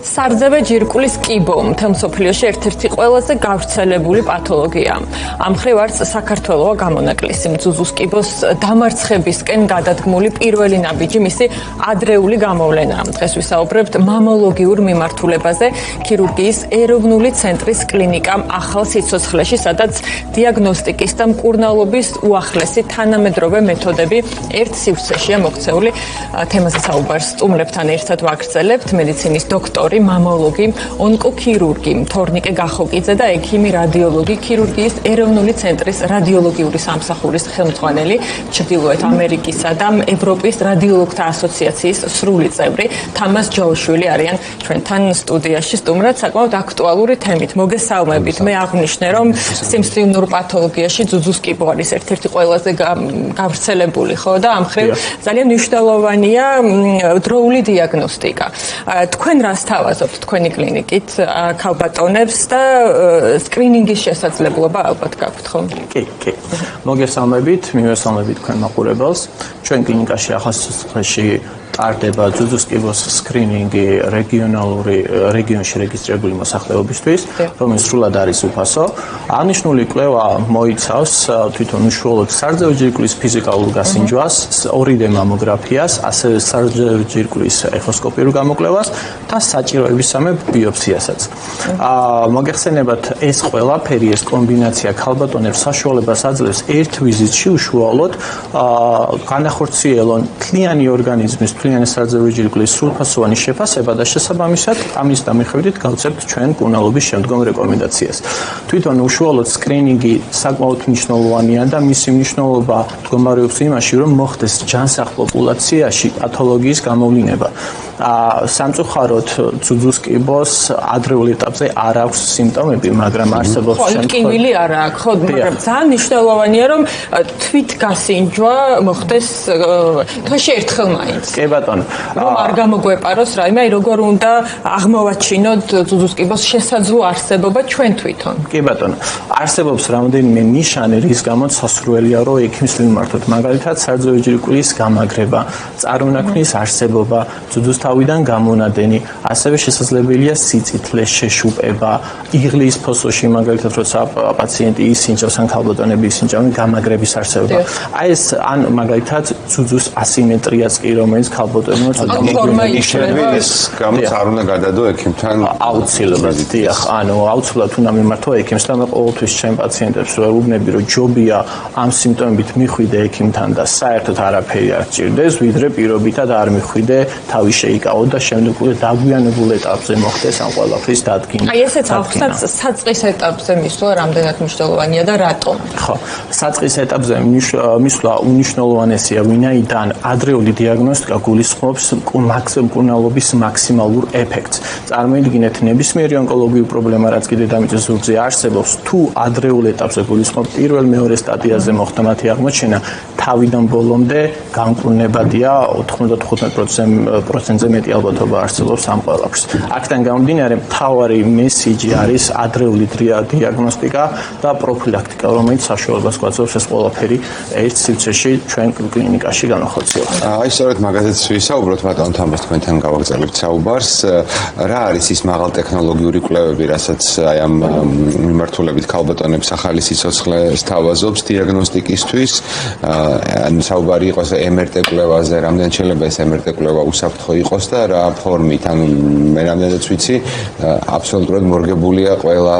სარძევე ჯირკვლის კიბო მთელ მსოფლიოში ერთ-ერთი ყველაზე გავრცელებული პათოლოგია. ამ მხრივ არც საქართველოა გამონაკლისი ძუძუს კიბოს დამარცხებისკენ გადადგმული პირველი ნაბიჯი მისი ადრეული გამოვლენაა. დღეს ვისაუბრებთ მამოლოგიურ მიმართულებაზე ქირურგიის ეროვნული ცენტრის კლინიკამ ახალ სიცოცხლეში, სადაც დიაგნოსტიკის და მკურნალობის უახლესი თანამედროვე მეთოდები ერთ სივრცეშია მოქცეული. თემაზე საუბარს სტუმრებთან ერთად ვაგრძელებთ მედიცინის დოქტორი, მამოლოგი, ონკოქირურგი თორნიკე გახოკიძე და ექიმი რადიოლოგი ქირურგიის ეროვნული ცენტრის რადიოლოგიური სამსახურის ხელმძღვანელი, ჩრდილოეთ ამერიკისა და ევროპის რადიოლოგთა ასოციაციის სრული წევრი თამას ჯოუშვილი არიან ჩვენთან სტუდიაში. სტუმრად საკმაოდ აქტუალური თემით მოგესალმებით. მე აღვნიშნე, რომ სიმსივნურ პათოლოგიაში ძუძუს კიბო არის ერთ-ერთი ყველაზე გავრცელებული, ხო და ამ მხრივ ძალიან მნიშვნელოვანია დროული დიაგნოსტიკა. თქვენ რას თავაზობთ თქვენი კლინიკით ქალბატონებს და სკრინინგის შესაძლებლობა ალბათ გაქვთ, ხო? კი. მოგესალმებით, მივესალმებით თქვენ მაყურებელს. ჩვენ კლინიკაში ახალ სიცოცხლეში ტარდება ძუძუს კიბოს სკრინინგი რეგიონში რეგისტრირებული მოსახლეობისთვის, რომელიც სრულად არის უფასო. აღნიშნული კვლევა მოიცავს თვითონ უშუალოდ სარძევე ჯირკვლის ფიზიკალურ გასინჯვას, 2D მამოგრაფიას, ასევე სარძევე ჯირკვლის ეხოსკოპიურ გამოკვლევას და საჭიროებისამებრ ბიოფსიასაც. მოგეხსენებათ, ეს ყველაფერი, ეს კომბინაცია ქალბატონებს საშუალებას აძლევს ერთ ვიზიტში უშუალოდ განახორციელონ მთლიანი ორგანიზმის მთლიანი სარძევე ჯირკვლის სრულფასოვანი შეფასება და შესაბამისად ამის დამიხედვით გავცემთ ჩვენ მკურნალობის შემდგომ რეკომენდაციას. თვითონ უშუალოდ სკრინინგი საკმაოდ მნიშვნელოვანია და მისი მნიშვნელობა მდგომარეობს იმაში, რომ მოხდეს ჯანსაღ პოპულაციაში პათოლოგიის გამოვლინება. სამწუხაროდ ძუძუს კიბოს ადრეულ ეტაპზე არ აქვს სიმპტომები, მაგრამ არსებობს შემთხვევები არ აქვს, ხო, მაგრამ ძალიან მნიშვნელოვანია, რომ თვით გასინჯვა მოხდეს თვეში ერთხელ მაინც. კი ბატონო. რომ არ გამოგვეპაროს რაიმე, როგორ უნდა აღმოვაჩინოთ ძუძუს კიბოს შესაძლო არსებობა ჩვენ თვითონ. კი ბატონო. არსებობს რამდენიმე ნიშანი, რის გამოც სასურველია, რომ ექიმს მიმართოთ. მაგალითად, სარძევე ჯირკვლის გამაგრება, წარმონაქმნის არსებობა, ძუძუს თავიდან გამონადენი, ასევე შესაძლებელია სიწითლეს შეშუპება, იღლის ფოსოში, მაგალითად, როცა პაციენტი ისინჯავს, ან ქალბატონები ისინჯავენ, გამაგრების არსებობა. ეს ან მაგალითად ძუძუს ასიმეტრიაც კი, რომელიც ქალბატონებმა ცოტა მოგნიშნებს, გამოც არ უნდა გადადო ექიმთან აუცილებლად. დიახ, ანუ აუცილებლად უნდა მიმართო ექიმს და მე ყოველთვის ჩემ პაციენტებს ვეუბნები, რომ ჯობია ამ სიმპტომებით მიხვიდე ექიმთან და საერთოდ არაფერი არ სჭირდეს, ვიდრე პირობითად არ მიხვიდე, თავი შეიკავო და შემდეგ უკვე დაგვიანებულ ეტაპზე მოხდეს ამ ყველაფრის დადგინა. აი ესეც ახსნათ საწყის ეტაპზე მისვლა რამდენად მნიშვნელოვანია და რატომ? ხო, საწყის ეტაპზე მისვლა უნიშნულოვანესია, ვინაიდან ადრეული დიაგნოსტიკა გულისხმობს მკურნალობის მაქსიმალურ ეფექტს. წარმოიდგინეთ, ნებისმიერი ონკოლოგიური პრობლემა, რაც კიდე დამიწეს ზურგზე არსებობს, თუ ადრეულ ეტაპზე გულისხმობ პირველ-მეორე სტადიაზე მოხდა მათი აღმოჩენა, თავიდან ბოლომდე განკურნებადია 95%-ზე მეტი ალბათობა არსებობს ამ ყველაფერს. აქედან გამომდინარე, მთავარი მესიჯი არის ადრეული დიაგნოსტიკა და პროფილაქტიკა, რომელიც საშუალებას გვაძლევს ეს ყველაფერი ერთ სივრცეში ჩვენ კლინიკაში განახორციელოთ. აი, სწორედ მაგაზეც ვისაუბროთ, ბატონ თამას, თქვენთან გავაგრძელებთ საუბარს. რა არის ის მაღალ ტექნოლოგიური კვლევები, რასაც აი ამ მიმართულებით ქალბატონებს ახალი სიცოცხლეს თავაზობს დიაგნოსტიკისთვის? ანუ საუბარი იყოს MRT კვლევაზე, რამდენ შეიძლება ეს MRT კვლევა უსაფრთხო იყოს და რა ფორმით? ანუ მე რამდენადაც ვიცი, აბსოლუტურად მორგებულია ყველა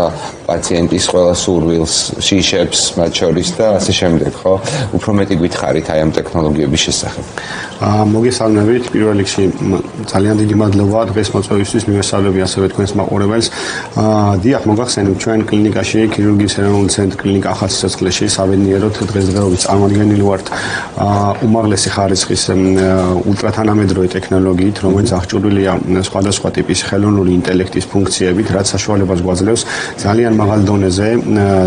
პაციენტის ყველა სურვილს, შიშებს, მათ შორის და ასე შემდეგ, ხო? უფრო მეტი გითხარით აი ამ ტექნოლოგიების შესახებ. მოგესალმებით, პირველ რიგში ძალიან დიდი მადლობა დღეს მოწვევისთვის, მივესალმები ასევე თქვენს მაყურებელს. დიახ, მოგახსენებთ, ჩვენ კლინიკაში, ქირურგიის ეროვნული ცენტრი კლინიკა ახალ სიცოცხლეში საბედნიეროდ დღესდღეობით წარმოადგენილი ვართ უმაღლესი ხარისხის ულტრათანამედროვე ტექნოლოგიით, რომელიც აღჭურვილია სხვადასხვა ტიპის ხელოვნური ინტელექტის ფუნქციებით, რაც საშუალებას გვაძლევს ძალიან მაღალ დონეზე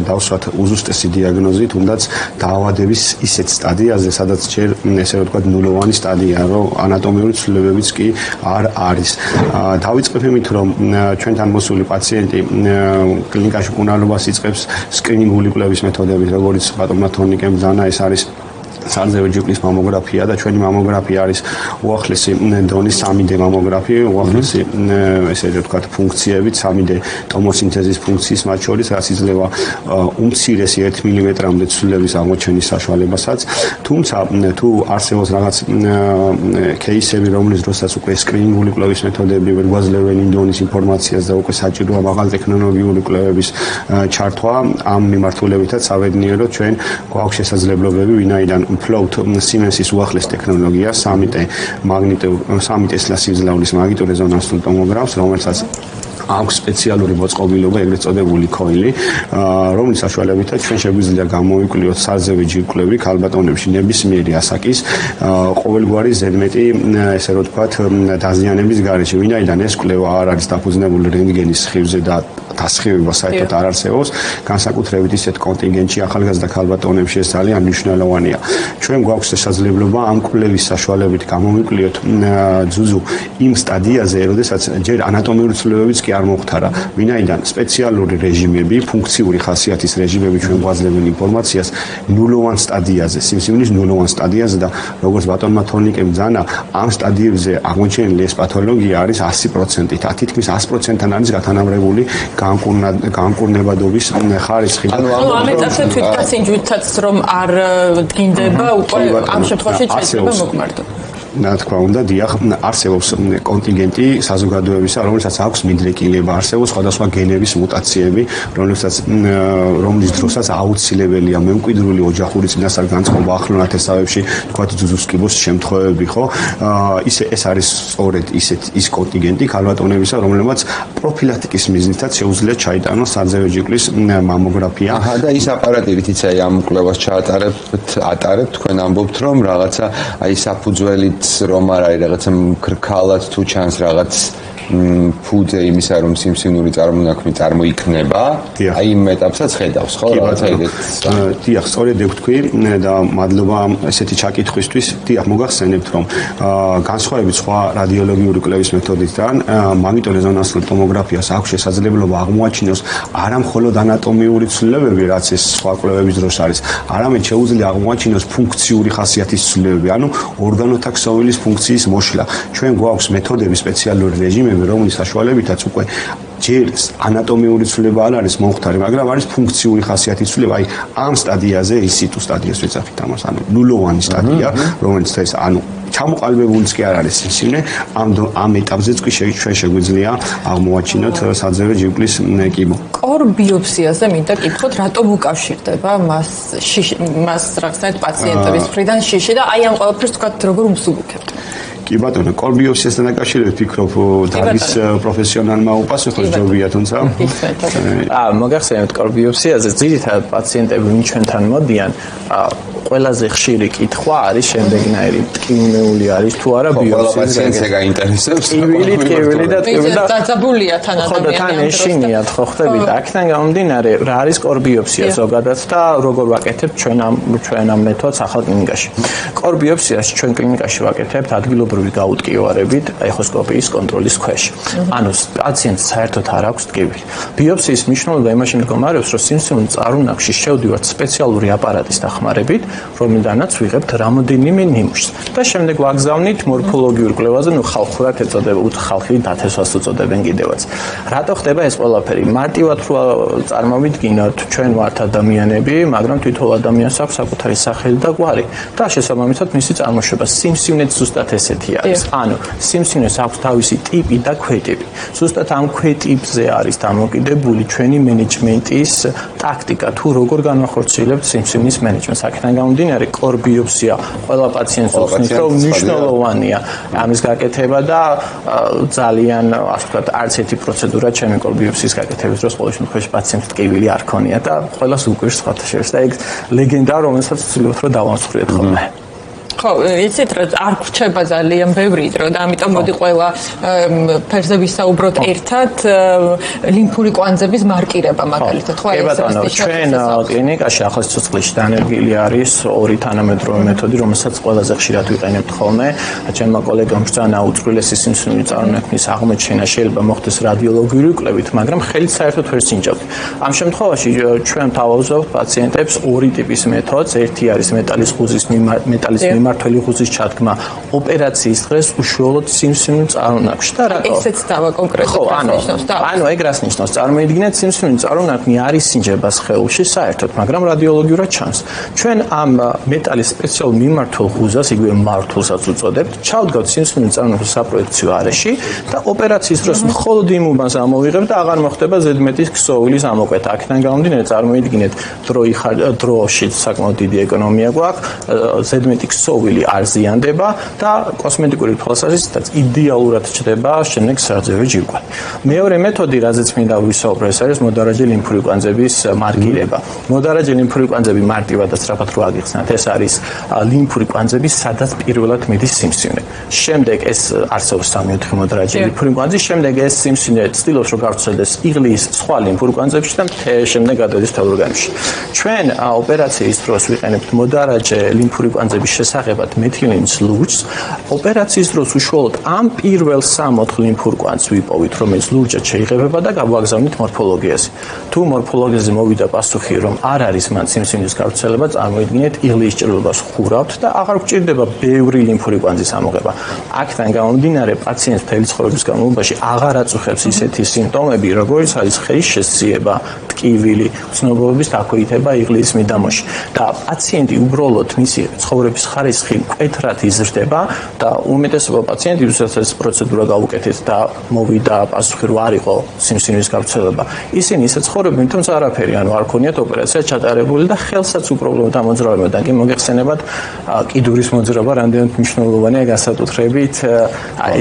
დავსვათ უზუსტესი დიაგნოზი, თუნდაც დაავადების ისეთ სტადიაზე, სადაც ჯერ ესე ვთქვათ ნულოვანი სტადია, რომ ანატომიური ცვლილებებიც კი არ არის. დავიწყებ იმით, რომ ჩვენთან მოსული პაციენტი კლინიკაში მკურნალობას იწყებს სკრინინგული კვლევის მეთოდებით, როგორც ბატონმა თორნიკემ ბრძანა, ეს არის სარძევი ჯგუფის მამოგრაფია და ჩვენი მამოგრაფია არის უახლესი დონის 3D მამოგრაფია, უახლესი ესე ვთქვათ ფუნქციებით 3D ტომოსინთეზის ფუნქციის მათ შორის, რაც იძლევა უმცირესი 1 მმ-მდე ცვლილების აღმოჩენის საშუალებასაც. თუმცა თუ არსებობს რაღაც кейსები, რომლის დროსაც უკვე სკრინინგული კვლევის მეთოდები ვერ გვაძლევენ იმ დონის ინფორმაციას და უკვე საჭიროა მაღალ ტექნოლოგიური კვლევების ჩართვა, ამ მიმართულებითაც საბედნიეროდ ჩვენ გვაქვს შესაძლებლობები, ვინაიდან ფლოუთ Siemens-ის უახლეს ტექნოლოგია 3D Tesla სიმძლავრის მაგნიტურ რეზონანსულ ტომოგრაფს, რომელსაც აქვს სპეციალური მოწყობილობა, ეგრეთ წოდებული coil-ი, რომლის საშუალებითაც ჩვენ შეგვიძლია გამოვიკვლიოთ სარძევი ჯირკვლები ქალბატონებში ნებისმიერი ასაკის ყოველგვარი ზედმეტი, ესე რომ ვთქვათ, დაზიანების გარეშე, ვინაიდან ეს კვლევა არ არის დაფუძნებული რენტგენის სხივზე და დასხივება საერთოდ არ არსებობს, განსაკუთრებით ისეთ კონტინგენტში ახალგაზრდა ქალბატონებში ეს ძალიან მნიშვნელოვანია. ჩვენ გვაქვს შესაძლებლობა ამ კვლევის საშუალებით გამოვიკვლიოთ ძუძუ იმ სტადიაზე, როდესაც ჯერ ანატომიური ცვლილებებიც კი არ მოხდარა, ვინაიდან სპეციალური რეჟიმები, ფუნქციური ხასიათის რეჟიმები ჩვენ გვაძლევენ ინფორმაციას ნულოვან სტადიაზე, სიმსივნის ნულოვან სტადიაზე და როგორც ბატონმა თორნიკემ ძანა, ამ სტადიებზე აღმოჩენილი ეს პათოლოგია არის 100%-ით, თითქმის 100%-თან არის გათანაბრებული განკურნებადობის ხარისხი. ანუ ამ ეტაპზე თვითგაცინჯვითაც რომ არ დგინდება, უკვე ამ შემთხვევაში შეიძლება მოგმართო. რა თქმა უნდა, დიახ, არსებობს კონტინგენტი საზოგადოებისა, რომელსაც აქვს მინდრეკილება, არსებობს სხვადასხვა გენების მუტაციები, რომლის დროსაც აუცილებელია მემკვიდრული ოჯახური წინასწარ განწყობა ახლო ნათესავებში, თქვათ ძუძუს კიბოს შემთხვევები, ხო? ეს არის სწორედ ის კონტინგენტი ქალბატონებისა, რომლებმაც პროფილაქტიკის მიზნითაც შეუძლიათ ჩაიტანონ სარძევი ჯგუფის მამოგრაფია. და ის აპარატი, რითიც ამ კვლევას ატარებთ, თქვენ ამბობთ, რომ რაღაცა საფუძველი რომ არ არის რაღაცა ქრქალად თუ ჩანს რაღაც ფუძე იმისა რომ სიმსივნური წარმონაქმნი წარმოიქმნება, აი იმ ეტაპსაც ხედავს, ხო? რაღაცა იგივე. დიახ, სწორედ ეგ ვთქვი და მადლობა ესეთი ჩაკითხვისთვის. დიახ, მოგახსენებთ რომ განსხვავებით სხვა რადიოლოგიური კვლევის მეთოდისგან, მაგნიტურ რეზონანსულ ტომოგრაფიას აქვს შესაძლებლობა აღმოაჩინოს არა მხოლოდ ანატომიური ცვლილებები, რაც ეს სხვა კვლევების დროს არის, არამედ შეუძლია აღმოაჩინოს ფუნქციური ხასიათის ცვლილებები, ანუ ორგანოთა ქსოვილის ფუნქციის მოშლა. ჩვენ გვაქვს მეთოდები, სპეციალური რეჟიმები, რომლის საშუალებითაც უკვე ჯერ ანატომიური ცვლილება არ არის მომხდარი, მაგრამ არის ფუნქციური ხასიათის ცვლილება. აი ამ სტადიაზე, ის სიტუ სტადიას ვეძახით ამას, ანუ ნულოვანი სტადია, რომელიც ეს ანუ ჩამოყალიბებულიც კი არ არის სიმსივნე, ამ ეტაპზეც კი ჩვენ შეგვიძლია აღმოაჩინოთ სარძევი ჯგუფის კიბო. კორ ბიოპსიაზე მინდა კითხოთ, რატომ უკავშირდება მას რაღაცნაირად პაციენტების მხრიდან შიში და აი ამ ყველაფერს თქვათ როგორ უმსუბუქებთ? კი ბატონო, კორ ბიოპსიასთან დაკავშირებით ვფიქრობ, დავის პროფესიონალმა უპასუხოს ჯობია, თუმცა მოგახსენებთ კორ ბიოპსიაზე ძირითადად პაციენტები ვინ ჩვენთან მოდიან, ყველაზე ხშირი კითხვა არის შემდეგნაირი: ტკივნეული არის თუ არა ბიოპსიის? პაციენტს გაინტერესებს. ტკივილი და ტკივილი და დაძაბულია თან ადამიანები. ხო, თან ეშინიათ, ხო ხდებით. აქედან გამომდინარე, რა არის კორ ბიოპსია ზოგადად და როგორ ვაკეთებთ ჩვენ ამ მეთოდს ახალ კლინიკაში. კორ ბიოპსიას ჩვენ კლინიკაში ვაკეთებთ ადგილობრივი გაუტკივარებით ეხოსკოპიის კონტროლის ქვეშ. ანუ პაციენტს საერთოდ არ აქვს ტკივილი. ბიოპსიის მნიშვნელობა იმაში მდგომარეობს, რომ სიმსივნის წარმონაქმნში შევდივართ სპეციალური აპარატის დახმარებით, რომლიდანაც ვიღებთ რამოდენიმე ნიმუშს და შემდეგ ვაგზავნით მორფოლოგიურ კვლევაზე, ხალხურად ეწოდება, ხალხი დათესვას უწოდებენ კიდევაც. რატო ხდება ეს ყველაფერი? მარტივად რო წარმოვიდგინოთ, ჩვენ ვართ ადამიანები, მაგრამ თითოეულ ადამიანს აქვს საკუთარი სახელი და გვარი და შესაბამისად მისი წარმოშობა. სიმსივნეც ზუსტად ესეთი არის. ანუ სიმსივნეს აქვს თავისი ტიპი და ქვეტიპი. ზუსტად ამ ქვეტიპზე არის დამოკიდებული ჩვენი მენეჯმენტის ტაქტიკა, თუ როგორ განვახორციელებთ სიმსივნის მენეჯმენტს. აქედან გამომდინარე, კორ ბიოპსია ყველა პაციენტს უხსნის, რომ მნიშვნელოვანია ამის გაკეთება და ძალიან, ასე ვთქვათ, არც ერთი პროცედურა ჩემი კორ ბიოპსიის გაკეთების დროს ყოველ შემთხვევაში პაციენტს ტკივილი არ ქონია და ყველას უკვირს სხვათა შორის და ეგ ლეგენდა, რომელსაც ვცდილობთ რომ დავამსხვრიოთ ხოლმე. ხო, იცით რა არ გვრჩება ძალიან ბევრი დრო და ამიტომ მოდი ყველა ფერზე ვისაუბროთ ერთად ლიმფური კვანძების მარკირება მაგალითად ხო კი ბატონო, ჩვენ კლინიკაში ახალ სიცოცხლეში დანერგილი არის ორი თანამედროვე მეთოდი, რომელსაც ყველაზე ხშირად ვიყენებთ ხოლმე. ჩემმა კოლეგამ ბრძანა უწვრილესი სიმსივნის წარმონაქმნის აღმოჩენა შეიძლება მოხდეს რადიოლოგიური კვლევით, მაგრამ ხელით საერთოდ ვერ სინჯავთ. ამ შემთხვევაში ჩვენ თავაზობთ პაციენტებს ორი ტიპის მეთოდს. ერთი არის მეტალის მიმართველი ხუზის ჩადგმა ოპერაციის დღეს უშუალოდ სიმსივნის წარმონაქმნში და რატო? ესეც დავა კონკრეტულად ნიშნავს და ანუ ეგ რას ნიშნავს? წარმოიდგინეთ სიმსივნის წარმონაქმნი არის სინჯება სხეულში საერთოდ, მაგრამ რადიოლოგიურად ჩანს. ჩვენ ამ მეტალის სპეციალურ მიმართულ ხუზას, იგივე მართულსაც უწოდებთ, ჩავდგავთ სიმსივნის წარმონაქმნის საპროექციო არეში და ოპერაციის დროს მხოლოდ იმ უბანს ამოვიღებთ და აღარ მოხდება ზედმეტის ქსოვილის ამოკვეთა. აქედან გამომდინარე წარმოიდგინეთ დროში საკმაოდ დიდი ეკონომია გვაქვს, ზედმეტი ქსოვილი არ ზიანდება და კოსმეტიკური თვალსაზრისითაც იდეალურად ჩდება შემდეგ სარძევი ჯირკვალი. მეორე მეთოდი, რაზეც მინდა ვისაუბრო, ეს არის მოდარაჯე ლიმფური კვანძების მარკირება. მოდარაჯე ლიმფური კვანძები მარტივად და სწრაფად რო აგიხსნათ, ეს არის ლიმფური კვანძები, სადაც პირველად მიდის სიმსივნე. შემდეგ ეს არსებობს 3-4 მოდარაჯე ლიმფური კვანძი, შემდეგ ეს სიმსივნე ცდილობს რომ გავრცელდეს იღლის სხვა ლიმფურ კვანძებში და შემდეგ გადადის მთელ ორგანიზმში. ჩვენ ოპერაციის დროს ვიყენებთ მოდარაჯე ლიმფური კვანძების შესახებად მეთილენის ლურჯს. ოპერაციის დროს უშუალოდ ამ პირველ 3-4 ლიმფურ კვანძს ვიპოვით, რომელიც ლურჯად შეიღებება და გავაგზავნით მორფოლოგიაზე. თუ მორფოლოგიაზე მოვიდა პასუხი, რომ არ არის მან სიმსივნის გავრცელება, წარმოიდგინეთ იღლის ჭრილობას ხურავთ და აღარ გვჭირდება ბევრი ლიმფური კვანძის ამოღება. აქედან გამომდინარე, პაციენტს მთელი ცხოვრების განმავლობაში აღარ აწუხებს ისეთი სიმპტომები, როგორც არის ხეის შესძიება, ტკივილი, ცნობების დაქვეითება იღლის მიდამოში და პაციენტი უბრალოდ მისი ცხოვრების ხარისხი მკვეთრად იზრდება და უმეტესობა პაციენტებსაც ეს პროცედურა გავუკეთეთ და მოვიდა პასუხი რომ არ იყო სიმსივნის გავრცელება. ისინი ისე ცხოვრობენ, თუმცა არაფერი, ანუ არ ქონიათ ოპერაცია ჩატარებული და ხელსაც უპრობლემო დამოძრავებიდან კი მოგეხსენებათ კიდურის მოძრაობა რამდენად მნიშვნელოვანია განსაკუთრებით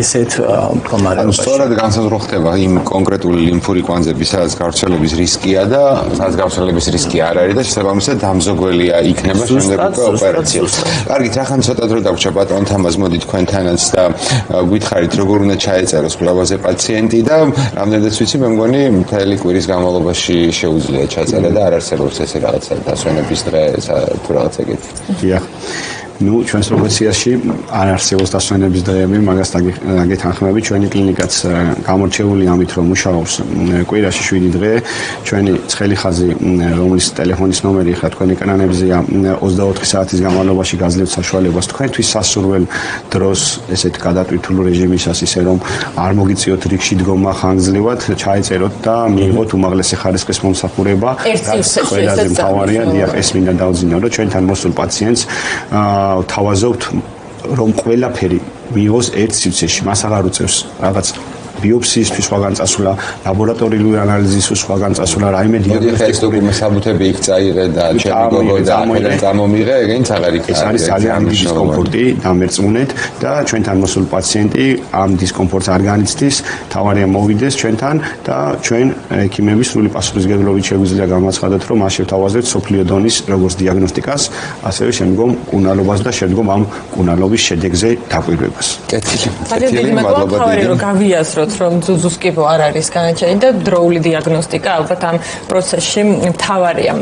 ესეთ მდგომარეობაში. სწორად განსაზღვრო ხდება იმ კონკრეტული ლიმფური კვანძების, სადაც გავრცელების რისკია და სადაც გავრცელების რისკი არ არის და შესაბამისად დამზოგველია იქნება შემდეგ უკვე ოპერაცია. კარგით, ახლა ცოტა დრო დაგვრჩა ბატონ თამაზ, მოდი თქვენთანაც და გითხარით როგორ უნდა ჩაეწეროს კვლევაზე პაციენტი და რამდენადაც ვიცი, მე მგონი მთელი კვირის განმავლობაში შეუძლია ჩაწერა და არ არსებობს ესე რაღაცა დასვენების დღე თუ რაღაც ეგეთი. დიახ. ნუ ჩვენს პროფესიაში არ არსებობს დასვენების დღეები, მაგას დაგეთანხმები. ჩვენი კლინიკაც გამორჩეული ამით, რომ მუშაობს კვირაში 7 დღე. ჩვენი ცხელი ხაზი, რომლის ტელეფონის ნომერი ხა თქვენ ეკრანებზეა, 24 საათის განმავლობაში გაძლევთ საშუალებას თქვენთვის სასურველ დროს ესეთ გადატვირთულ რეჟიმისას, ისე რომ არ მოგიწიოთ რიგში დგომა ხანგრძლივად, ჩაეწეროთ და მიიღოთ უმაღლესი ხარისხის მომსახურება. ყველაზე მთავარია, დიახ, ეს მინდა დავძინო, რომ ჩვენთან მოსულ პაციენტს თავაზობთ, რომ ყველაფერი მიიღოს ერთ სივრცეში, მას აღარ უწევს რაღაც ბიოპსიისთვის სხვაგან წასვლა, ლაბორატორიული ანალიზისთვის სხვაგან წასვლა, რაიმე დიაგნოსტიკური საბუთები იქ წაიღე და ჩემი გოგო და წამომიღე, ეგენიც აღარ იქნება. ეს არის ძალიან დიდი დისკომფორტი დამერწმუნეთ და ჩვენთან მოსულ პაციენტი ამ დისკომფორტს არ განიცდის, თავარია მოვიდეს ჩვენთან და ჩვენ ექიმების სრული პასუხისმგებლობით შეგვიძლია გამოაცხადოთ, რომ მას შევთავაზებთ სოფლიო დონის როგორც დიაგნოსტიკას, ასევე შემდგომ კუნალობას და შემდგომ ამ კუნალობის შედეგზე დაკვირვებას. კეთილი, მადლობა დიდი რომ გავიაზროთ, რომ ძუძუს კიბო არ არის განაჩენი და დროული დიაგნოსტიკა ალბათ ამ პროცესში მთავარია.